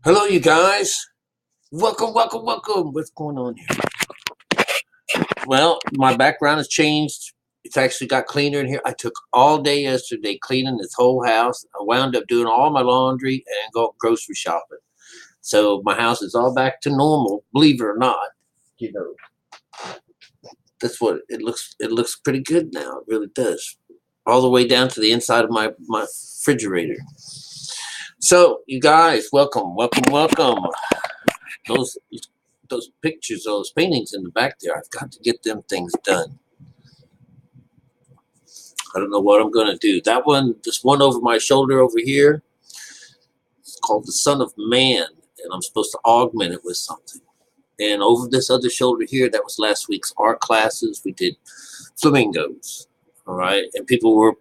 Hello, you guys. Welcome, welcome, welcome. What's going on here? Well, my background has changed. It's actually got cleaner in here. I took all day yesterday cleaning this whole house. I wound up doing all my laundry and go grocery shopping. So my house is all back to normal, believe it or not. You know, that's what it looks. It looks pretty good now. It really does. All the way down to the inside of my refrigerator. So, you guys, welcome, welcome, welcome. Those those pictures, those paintings in the back there, I've got to get them things done. I don't know what I'm going to do. That one, this one over my shoulder over here, it's called the Son of Man, and I'm supposed to augment it with something. And over this other shoulder here, that was last week's art classes. We did flamingos, all right? And people were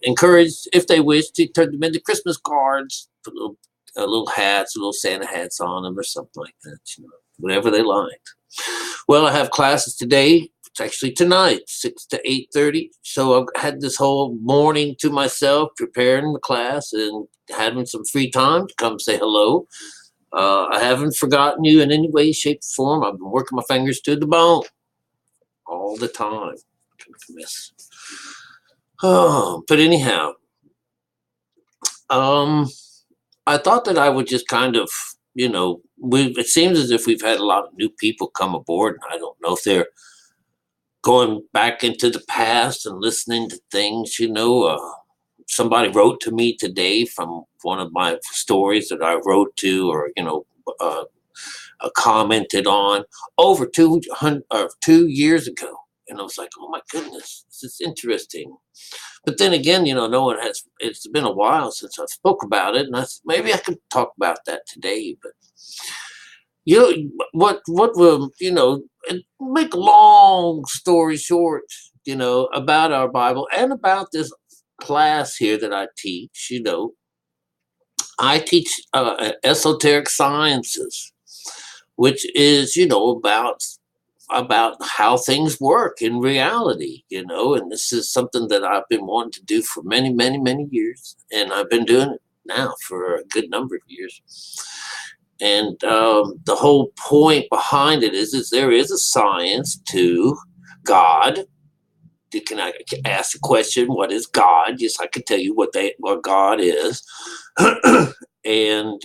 encouraged, if they wish, to turn them into Christmas cards, put little hats, little Santa hats on them or something like that, whatever they liked. Well, I have classes today. It's actually tonight, 6 to 8:30. So I've had this whole morning to myself preparing the class and having some free time to come say hello. I haven't forgotten you in any way, shape, or form. I've been working my fingers to the bone all the time. Miss. Oh, but anyhow, I thought that I would just kind of, it seems as if we've had a lot of new people come aboard, and I don't know if they're going back into the past and listening to things, somebody wrote to me today from one of my stories that I wrote to, or, commented on over 2 years ago. And I was like, oh my goodness, this is interesting. But then again, no one has, it's been a while since I spoke about it. And I said, maybe I could talk about that today. But, what will, make a long story short, about our Bible and about this class here that I teach, I teach esoteric sciences, which is, about how things work in reality, and this is something that I've been wanting to do for many, many, many years. And I've been doing it now for a good number of years. And the whole point behind it is there is a science to God. Can I ask the question, what is God? Yes, I can tell you what God is. and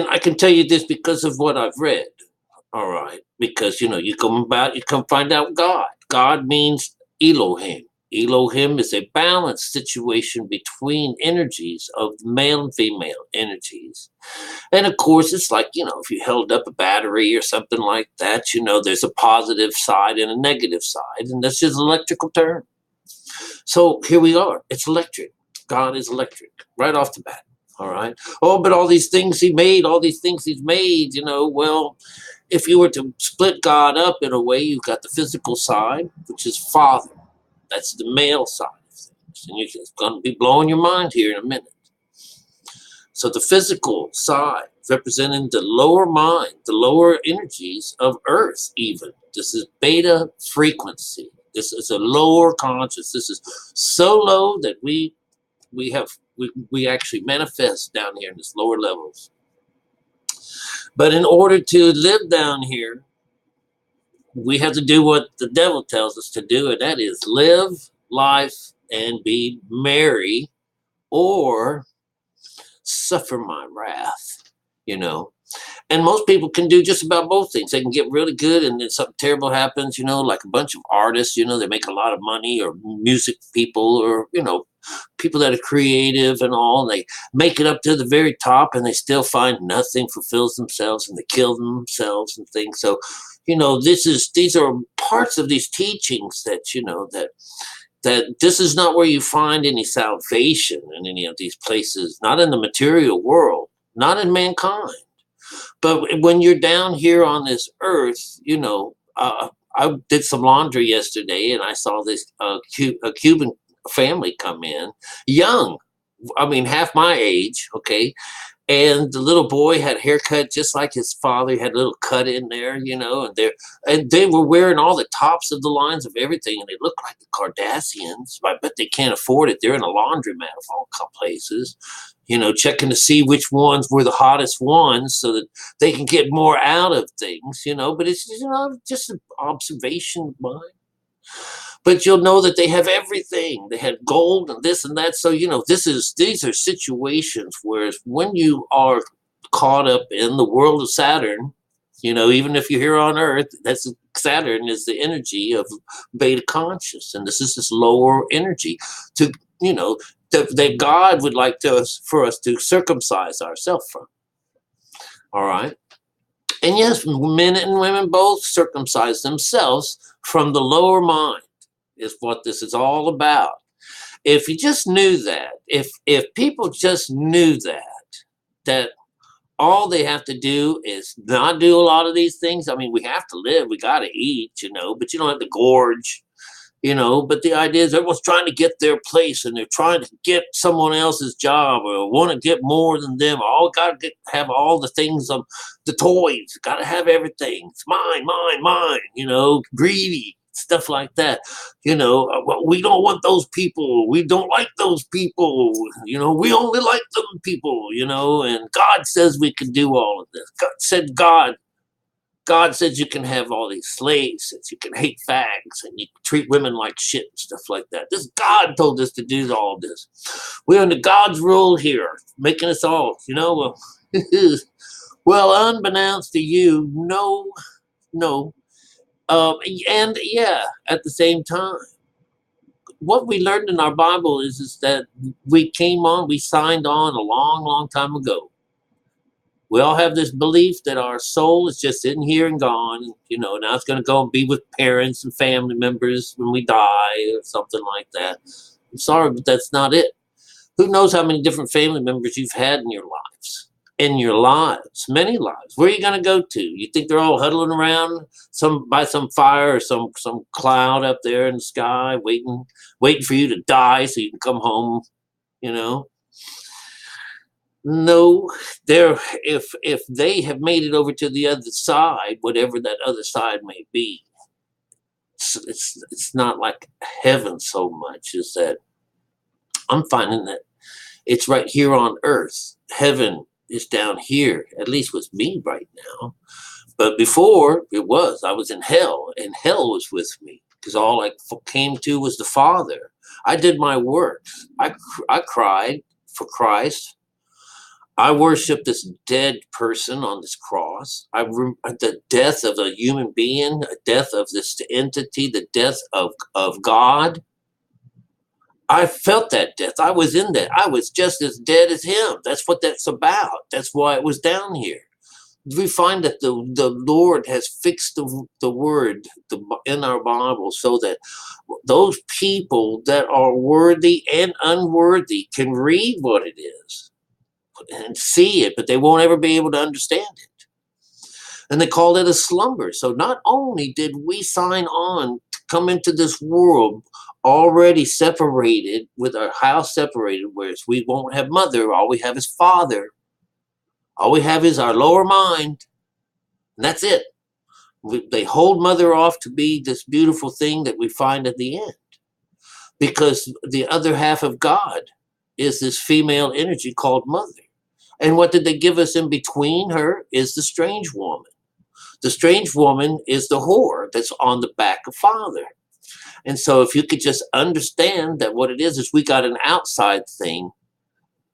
I can tell you this because of what I've read. All right, because you come find out God. God means Elohim. Elohim is a balanced situation between energies of male and female energies. And of course, it's like, if you held up a battery or something like that, there's a positive side and a negative side, and that's just an electrical term. So here we are. It's electric. God is electric right off the bat. All right. Oh, but all these things he made, well, if you were to split God up in a way, you've got the physical side, which is Father. That's the male side of things. And it's going to be blowing your mind here in a minute. So the physical side, representing the lower mind, the lower energies of Earth even. This is beta frequency. This is a lower conscious. This is so low that we actually manifest down here in this lower levels. But in order to live down here, we have to do what the devil tells us to do, and that is live life and be merry, or suffer my wrath, And most people can do just about both things. They can get really good and then something terrible happens, like a bunch of artists, they make a lot of money, or music people, or, people that are creative and all, and they make it up to the very top and they still find nothing fulfills themselves and they kill themselves and things. So, these are parts of these teachings that, that this is not where you find any salvation in any of these places, not in the material world, not in mankind. But when you're down here on this earth, I did some laundry yesterday and I saw this a Cuban family come in, young, half my age, okay, And the little boy had a haircut just like his father. He had a little cut in there, and they were wearing all the tops of the lines of everything, and they looked like the Kardashians. I bet they can't afford it. They're in a laundromat of all places, checking to see which ones were the hottest ones so that they can get more out of things, But it's just an observation of mine. But you'll know that they have everything. They had gold and this and that. So, these are situations where when you are caught up in the world of Saturn, even if you're here on Earth, that's Saturn is the energy of beta conscious. And this is this lower energy to, that God would like for us to circumcise ourselves from. All right. And yes, men and women both circumcise themselves from the lower mind. Is what this is all about. If you just knew that, if people just knew that all they have to do is not do a lot of these things. I mean, we have to live, we got to eat, but you don't have to gorge, but the idea is everyone's trying to get their place and they're trying to get someone else's job or want to get more than them. All got to have all the things, the toys, got to have everything. It's mine, mine, mine, greedy. Stuff like that, we don't want those people. We don't like those people. We only like them people. And God says we can do all of this. God said you can have all these slaves, that you can hate fags, and you can treat women like shit and stuff like that. This God told us to do all this. We're under God's rule here, making us all, well, unbeknownst to you, no. And yeah, at the same time, what we learned in our Bible is that we signed on a long, long time ago. We all have this belief that our soul is just in here and gone, now it's going to go and be with parents and family members when we die or something like that. I'm sorry, but that's not it. Who knows how many different family members you've had in your lives? Many lives. Where are you going to go to? You think they're all huddling around by some fire or some cloud up there in the sky, waiting for you to die so you can come home? No, if they have made it over to the other side, whatever that other side may be, it's not like heaven so much. Is that I'm finding that it's right here on Earth. Heaven is down here, at least with me right now. But before I was in hell, and hell was with me because all I came to was the Father. I did my work. I cried for Christ. I worshiped this dead person on this cross. The death of a human being, a death of this entity, the death of God. I felt that death. I was in that. I was just as dead as him. That's what that's about. That's why it was down here. We find that the Lord has fixed the word in our Bible so that those people that are worthy and unworthy can read what it is and see it, but they won't ever be able to understand it. And they call it a slumber. So not only did we sign on to come into this world already separated, with our house separated, whereas we won't have mother, all we have is father. All we have is our lower mind, and that's it. They hold mother off to be this beautiful thing that we find at the end, because the other half of God is this female energy called mother. And what did they give us in between her is the strange woman. The strange woman is the whore that's on the back of father. And so if you could just understand that what it is we got an outside thing,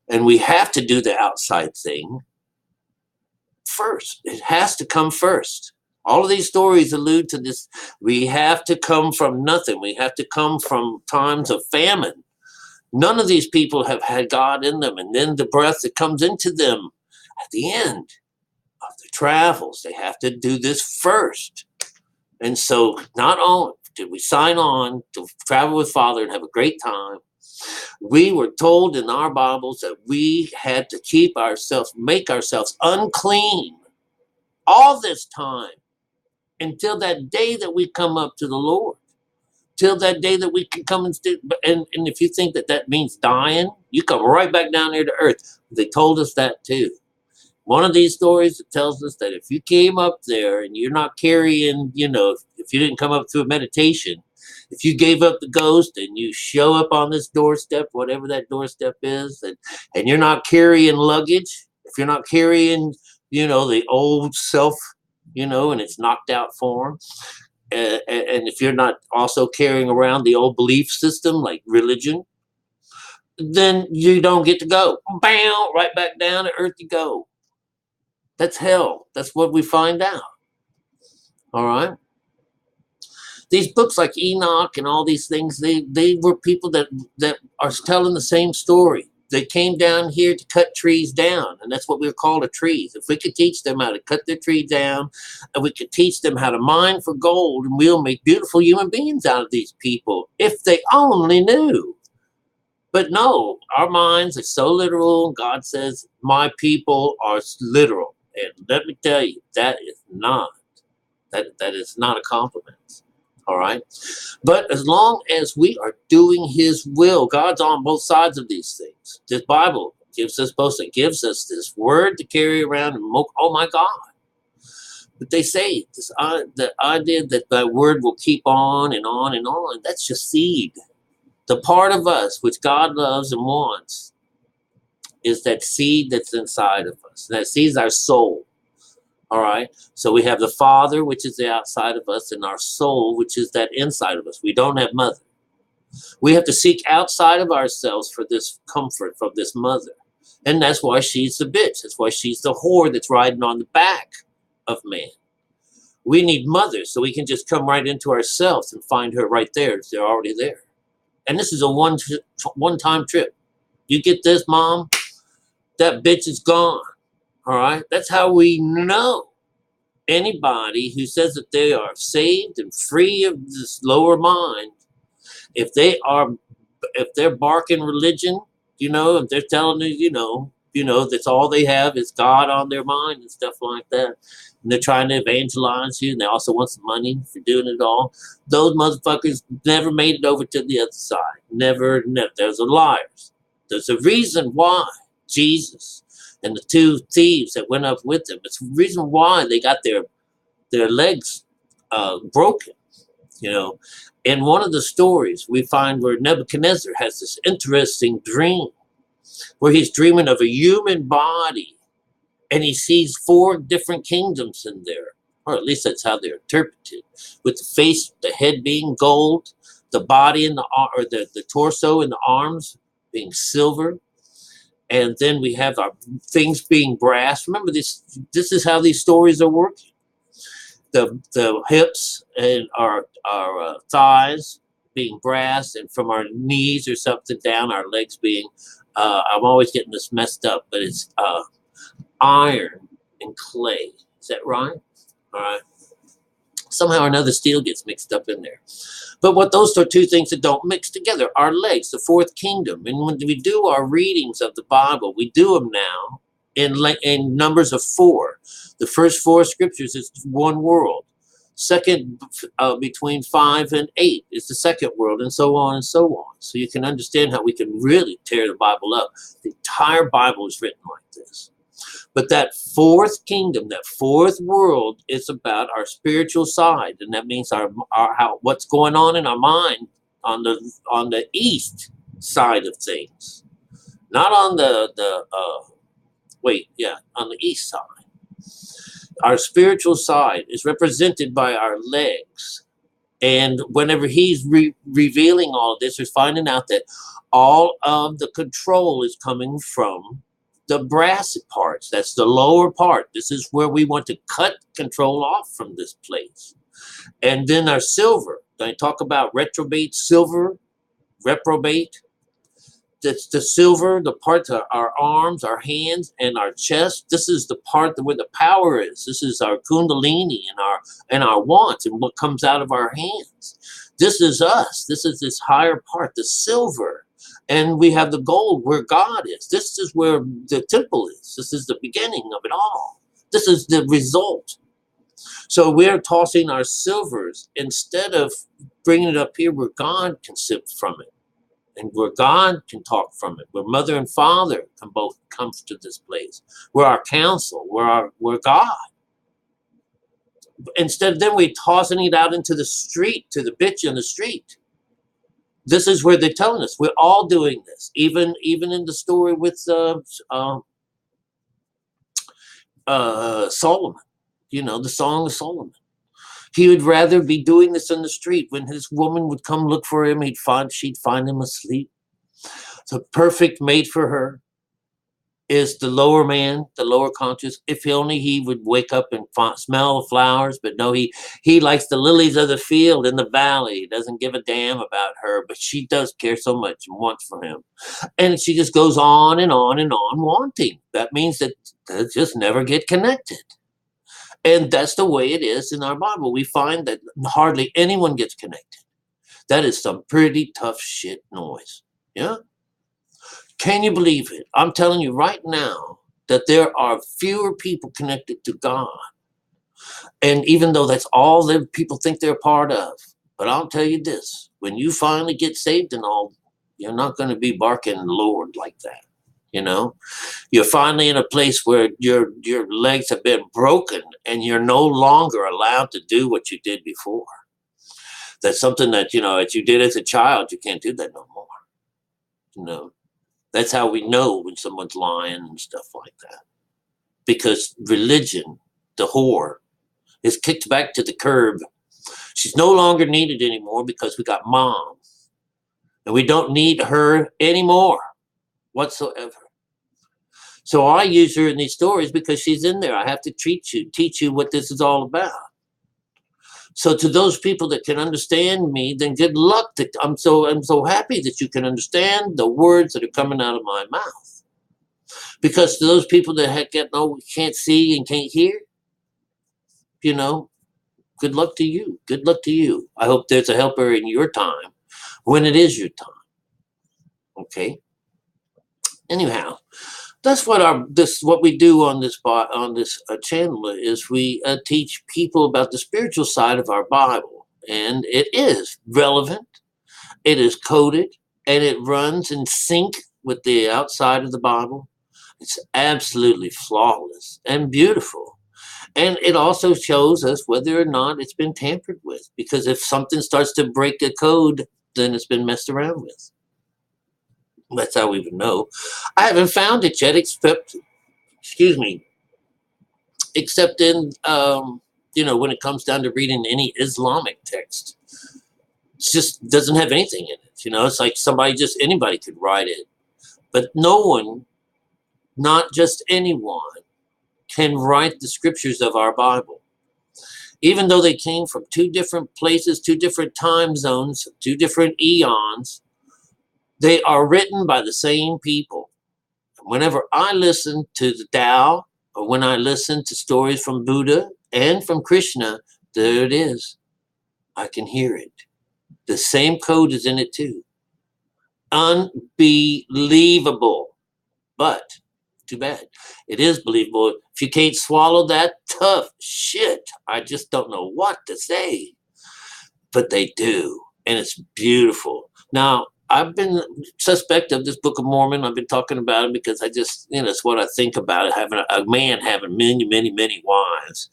and we have to do the outside thing first. It has to come first. All of these stories allude to this. We have to come from nothing. We have to come from times of famine. None of these people have had God in them. And then the breath that comes into them at the end of their travels, they have to do this first. And so not only did we sign on to travel with Father and have a great time, we were told in our Bibles that we had to make ourselves unclean all this time until that day that we come up to the Lord. Till that day that we can come and if you think that means dying, you come right back down here to earth. They told us that too. One of these stories that tells us that if you came up there and you're not carrying, if you didn't come up through a meditation, if you gave up the ghost and you show up on this doorstep, whatever that doorstep is, and you're not carrying luggage, if you're not carrying, the old self, in its knocked out form, and if you're not also carrying around the old belief system like religion, then you don't get to go. Bam, right back down to earth you go. That's hell. That's what we find out. All right. These books like Enoch and all these things, they were people that are telling the same story. They came down here to cut trees down, and that's what we call the trees. If we could teach them how to cut their tree down, and we could teach them how to mine for gold, and we'll make beautiful human beings out of these people, if they only knew. But no, our minds are so literal. God says, my people are literal. And let me tell you, that is not a compliment. All right. But as long as we are doing his will, God's on both sides of these things. This Bible gives us both. It gives us this word to carry around and oh my God. But they say the idea that that word will keep on and on and on, that's just seed. The part of us which God loves and wants is that seed that's inside of us. That seed is our soul. All right. So we have the Father, which is the outside of us, and our soul, which is that inside of us. We don't have mother. We have to seek outside of ourselves for this comfort from this mother. And that's why she's the bitch. That's why she's the whore that's riding on the back of man. We need mothers so we can just come right into ourselves and find her right there. They're already there. And this is a one-time trip. You get this, Mom? That bitch is gone. All right? That's how we know anybody who says that they are saved and free of this lower mind. If they're barking religion, if they're telling you, that's all they have is God on their mind and stuff like that. And they're trying to evangelize you, and they also want some money for doing it all. Those motherfuckers never made it over to the other side. Never. Those are liars. There's a reason why Jesus and the two thieves that went up with them, it's the reason why they got their legs broken. In one of the stories, we find where Nebuchadnezzar has this interesting dream where he's dreaming of a human body, and he sees 4 different kingdoms in there, or at least that's how they're interpreted, with the face, the head being gold, the body and the torso and the arms being silver, and then we have our things being brass. Remember, this is how these stories are working. The hips and our thighs being brass, and from our knees or something down, our legs being, I'm always getting this messed up, but it's iron and clay. Is that right? All right. Somehow or another, steel gets mixed up in there. But what those are two things that don't mix together. Our legs, the 4th kingdom. And when we do our readings of the Bible, we do them now in numbers of 4. The first 4 scriptures is one world. Second, between 5 and 8 is the second world, and so on and so on. So you can understand how we can really tear the Bible up. The entire Bible is written like this. But that 4th kingdom, that 4th world, is about our spiritual side, and that means what's going on in our mind on the east side of things, not on on the east side. Our spiritual side is represented by our legs. And whenever he's revealing all of this, we're finding out that all of the control is coming from the brass parts. That's the lower part. This is where we want to cut control off from this place. And then our silver. I talk about reprobate silver, reprobate. That's the silver, the parts of our arms, our hands, and our chest. This is the part where the power is. This is our kundalini and our wants and what comes out of our hands. This is us. This is this higher part, the silver. And we have the gold where God is. This is where the temple is. This is the beginning of it all. This is the result. So we're tossing our silvers instead of bringing it up here where God can sip from it. and where God can talk from it, where mother and father can both come to this place, where our counsel, where God. Instead of then we tossing it out into the street, to the bitch in the street. This is where they're telling us we're all doing this. Even in the story with Solomon, the Song of Solomon. He would rather be doing this in the street. When his woman would come look for him, she'd find him asleep. The perfect mate for her is the lower man, the lower conscious. If only he would wake up and smell the flowers, but no, he likes the lilies of the field in the valley. He doesn't give a damn about her, but she does care so much and wants for him. And she just goes on and on and on wanting. That means that they just never get connected. And that's the way it is in our Bible. We find that hardly anyone gets connected. That is some pretty tough shit noise. Yeah? Can you believe it? I'm telling you right now that there are fewer people connected to God. And even though that's all that people think they're part of. But I'll tell you this. When you finally get saved and all, you're not going to be barking Lord like that. You're finally in a place where your legs have been broken and you're no longer allowed to do what you did before. That's something that, that you did as a child. You can't do that no more. That's how we know when someone's lying and stuff like that. Because religion, the whore, is kicked back to the curb. She's no longer needed anymore because we got mom. And we don't need her anymore whatsoever. So I use her in these stories because she's in there. I have to teach you what this is all about. So to those people that can understand me, then good luck. I'm so happy that you can understand the words that are coming out of my mouth. Because to those people that can't see and can't hear, good luck to you. Good luck to you. I hope there's a helper in your time when it is your time. Okay. Anyhow, that's what we do on this channel is we teach people about the spiritual side of our Bible, and it is relevant, it is coded, and it runs in sync with the outside of the Bible. It's absolutely flawless and beautiful, and it also shows us whether or not it's been tampered with. Because if something starts to break the code, then it's been messed around with. That's how we would know. I haven't found it yet, except in, when it comes down to reading any Islamic text. It just doesn't have anything in it. It's like anybody could write it. But no one, not just anyone, can write the scriptures of our Bible. Even though they came from two different places, two different time zones, two different eons, they are written by the same people. Whenever I listen to the Tao, or when I listen to stories from Buddha and from Krishna, there it is. I can hear it. The same code is in it too. Unbelievable. But too bad. It is believable. If you can't swallow that, tough shit. I just don't know what to say. But they do. And it's beautiful. Now, I've been suspect of this Book of Mormon. I've been talking about it because it's what I think about it, having a man having many, many, many wives.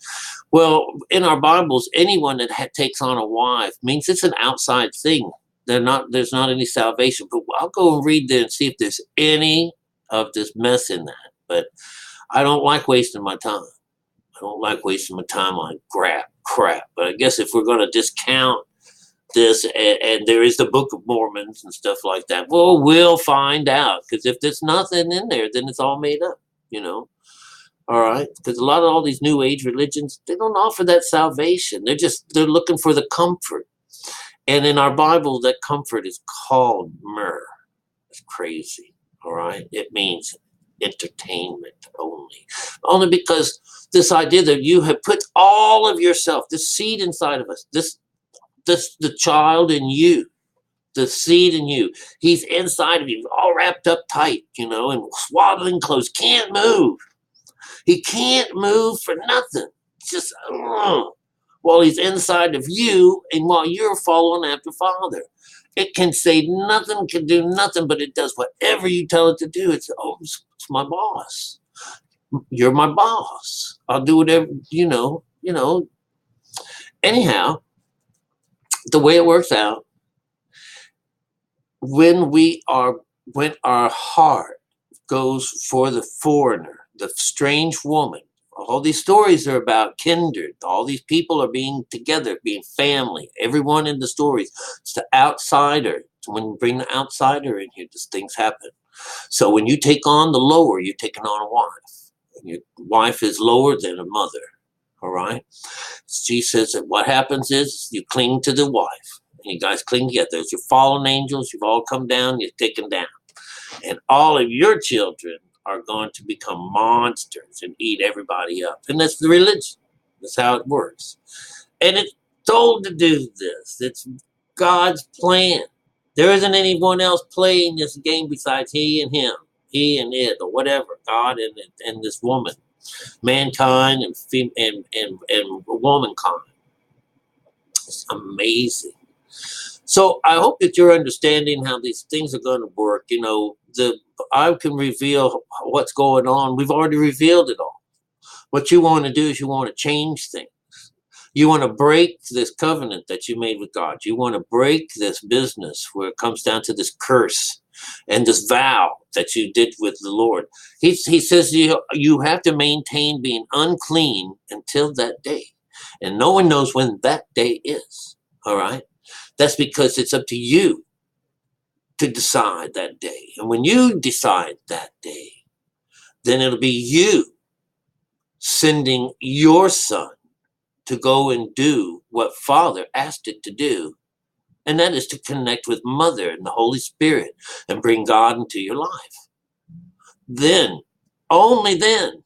Well, in our Bibles, anyone that takes on a wife means it's an outside thing. There's not any salvation. But I'll go and read there and see if there's any of this mess in that. But I don't like wasting my time. I don't like wasting my time on crap. But I guess if we're going to discount this, and there is the Book of Mormons and stuff like that, well, we'll find out. Because if there's nothing in there, then it's all made up, all right? Because all these new age religions, they don't offer that salvation. They're looking for the comfort. And in our Bible, that comfort is called myrrh. It's crazy, all right? It means entertainment only because this idea that you have put all of yourself, this seed inside of us, the child in you, the seed in you, he's inside of you, all wrapped up tight, in swaddling clothes, can't move. He can't move for nothing. Just while he's inside of you and while you're following after Father. It can say nothing, can do nothing, but it does whatever you tell it to do. It's my boss. You're my boss. I'll do whatever, Anyhow, the way it works out, when our heart goes for the foreigner, the strange woman, all these stories are about kindred. All these people are being together, being family. Everyone in the stories. It's the outsider. So when you bring the outsider in here, these things happen. So when you take on the lower, you're taking on a wife. And your wife is lower than a mother. All right. She says that what happens is you cling to the wife. And you guys cling together. There's your fallen angels. You've all come down. You're taken down. And all of your children are going to become monsters and eat everybody up. And that's the religion. That's how it works. And it's told to do this. It's God's plan. There isn't anyone else playing this game besides he and him, he and it, or whatever. God and this woman, mankind and womankind. It's amazing. So I hope that you're understanding how these things are going to work. I can reveal what's going on. We've already revealed it all. What you want to do is you want to change things. You want to break this covenant that you made with God. You want to break this business where it comes down to this curse and this vow that you did with the Lord. He says you have to maintain being unclean until that day. And no one knows when that day is. All right? That's because it's up to you to decide that day. And when you decide that day, then it'll be you sending your son to go and do what Father asked it to do. And that is to connect with Mother and the Holy Spirit and bring God into your life. Then, only then,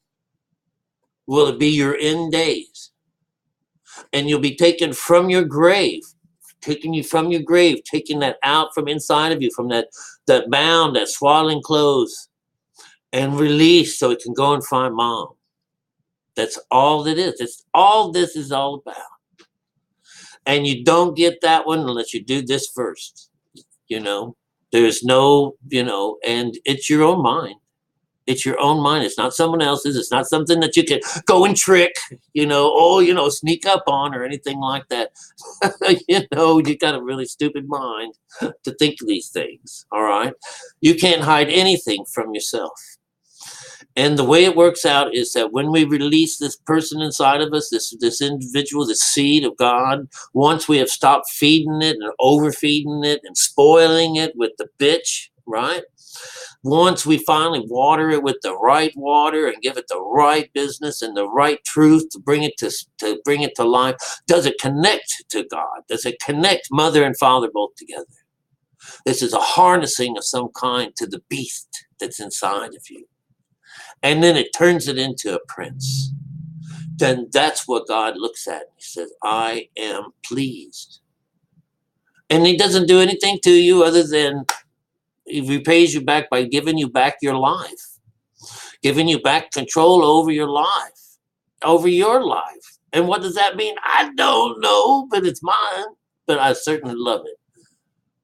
will it be your end days. And you'll be taken from your grave, taking you from your grave, taking that out from inside of you, from that bound, that swaddling clothes, and released so it can go and find Mom. That's all it is. It's all this is all about. And you don't get that one unless you do this first. There's no, and it's your own mind. It's your own mind. It's not someone else's. It's not something that you can go and trick, sneak up on or anything like that. You got a really stupid mind to think these things. All right. You can't hide anything from yourself. And the way it works out is that when we release this person inside of us, this individual, this seed of God, once we have stopped feeding it and overfeeding it and spoiling it with the bitch, right? Once we finally water it with the right water and give it the right business and the right truth to bring it to life, does it connect to God? Does it connect Mother and Father both together? This is a harnessing of some kind to the beast that's inside of you. And then it turns it into a prince. Then that's what God looks at. He says, I am pleased. And he doesn't do anything to you other than he repays you back by giving you back your life, giving you back control over your life. And what does that mean? I don't know, but it's mine. But I certainly love it.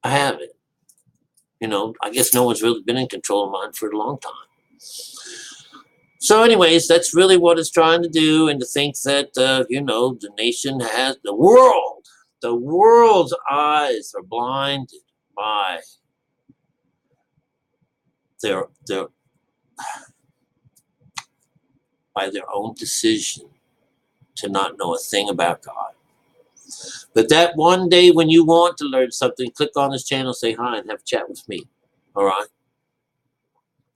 I have it. I guess no one's really been in control of mine for a long time. So anyways, that's really what it's trying to do. And to think that, the nation has the world's eyes are blinded by their own decision to not know a thing about God. But that one day when you want to learn something, click on this channel, say hi, and have a chat with me. All right?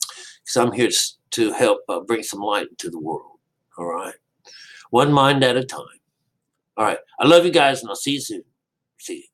Because I'm here to help bring some light into the world. All right? One mind at a time. All right. I love you guys, and I'll see you soon. See you.